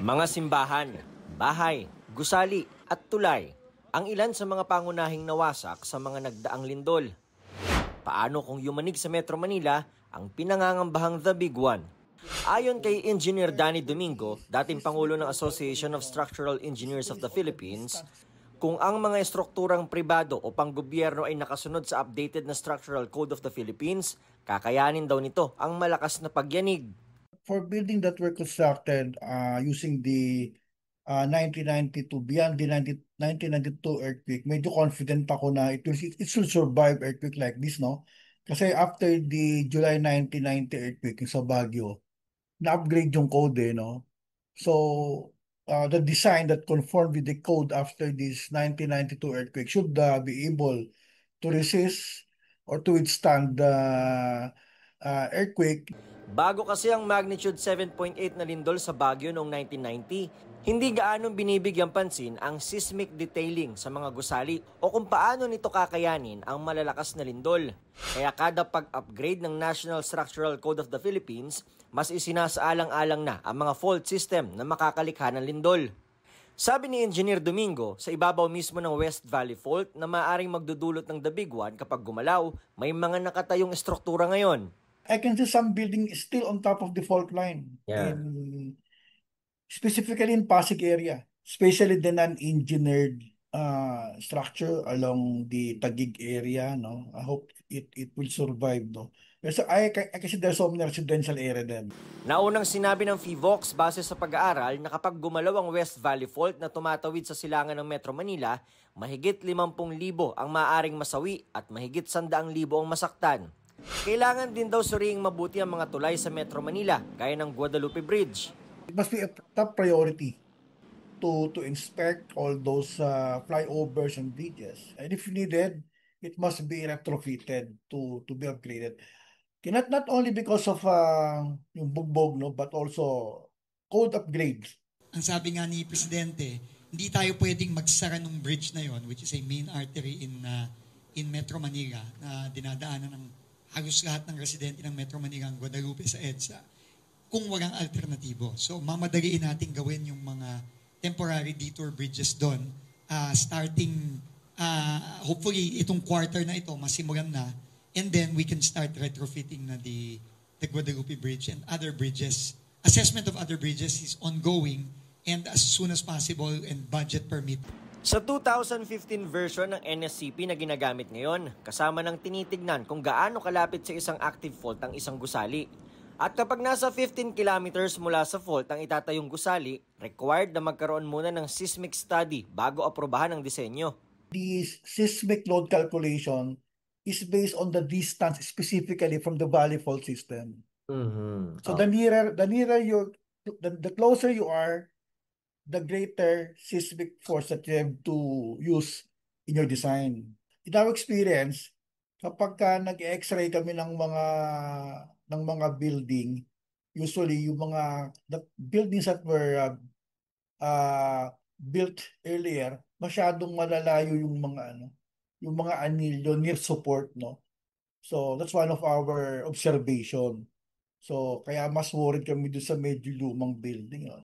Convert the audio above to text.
Mga simbahan, bahay, gusali at tulay ang ilan sa mga pangunahing nawasak sa mga nagdaang lindol. Paano kung yumanig sa Metro Manila ang pinangangambahang The Big One? Ayon kay Engineer Danny Domingo, dating Pangulo ng Association of Structural Engineers of the Philippines, kung ang mga estrukturang pribado o panggobyerno ay nakasunod sa updated na Structural Code of the Philippines, kakayanin daw nito ang malakas na pagyanig. For building that were constructed using the 1992, beyond the 1992 earthquake, medyo confident ako na it should survive earthquake like this, no? Kasi after the July 1990 earthquake sa Baguio, na-upgrade yung code, no? So, the design that conformed with the code after this 1992 earthquake should be able to resist or to withstand the earthquake. Bago kasi ang magnitude 7.8 na lindol sa Baguio noong 1990, hindi gaanong binibigyang pansin ang seismic detailing sa mga gusali o kung paano nito kakayanin ang malalakas na lindol. Kaya kada pag-upgrade ng National Structural Code of the Philippines, mas isinasaalang-alang na ang mga fault system na makakalikha ng lindol. Sabi ni Engineer Domingo, sa ibabaw mismo ng West Valley Fault na maaaring magdudulot ng The Big One kapag gumalaw, may mga nakatayong estruktura ngayon. I can see some building is still on top of the fault line, Yeah. specifically in Pasig area, especially the non-engineered structure along the Taguig area. No, I hope it will survive. No, kasi I kasi there's so many residential area then. Naunang sinabi ng FIVOX base sa pag-aaral na kapag gumalaw ang West Valley Fault na tumatawid sa silangan ng Metro Manila, mahigit 50,000 ang maaaring masawi at mahigit 100,000 ang masaktan. Kailangan din daw suriing mabuti ang mga tulay sa Metro Manila, gaya ng Guadalupe Bridge. It must be a top priority to inspect all those flyovers and bridges. And if needed, it must be retrofitted to be upgraded. Not only because of yung bugbog, no, but also code upgrades. Ang sabi nga ni Presidente, hindi tayo pwedeng magsara ng bridge na yon, which is a main artery in Metro Manila na dinadaanan ng halos lahat ng residente ng Metro Manila ang Guadalupe sa EDSA kung walang alternatibo. So mamadaliin natin gawin yung mga temporary detour bridges doon starting hopefully itong quarter na ito masimulan na, and then we can start retrofitting na the Guadalupe Bridge and other bridges. Assessment of other bridges is ongoing and as soon as possible and budget permit. Sa 2015 version ng NSCP na ginagamit ngayon, kasama ng tinitignan kung gaano kalapit sa isang active fault ang isang gusali. At kapag nasa 15 kilometers mula sa fault ang itatayong gusali, required na magkaroon muna ng seismic study bago aprobahan ang disenyo. The seismic load calculation is based on the distance specifically from the valley fault system. So the closer you are, the greater seismic force that you have to use in your design. In our experience, kapag nag-X-ray kami ng mga building, usually yung mga buildings that were built earlier, masyadong malalayo yung mga anilyo near support, no. So that's one of our observation. So kaya mas worried kami doon sa medyo lumang building. No?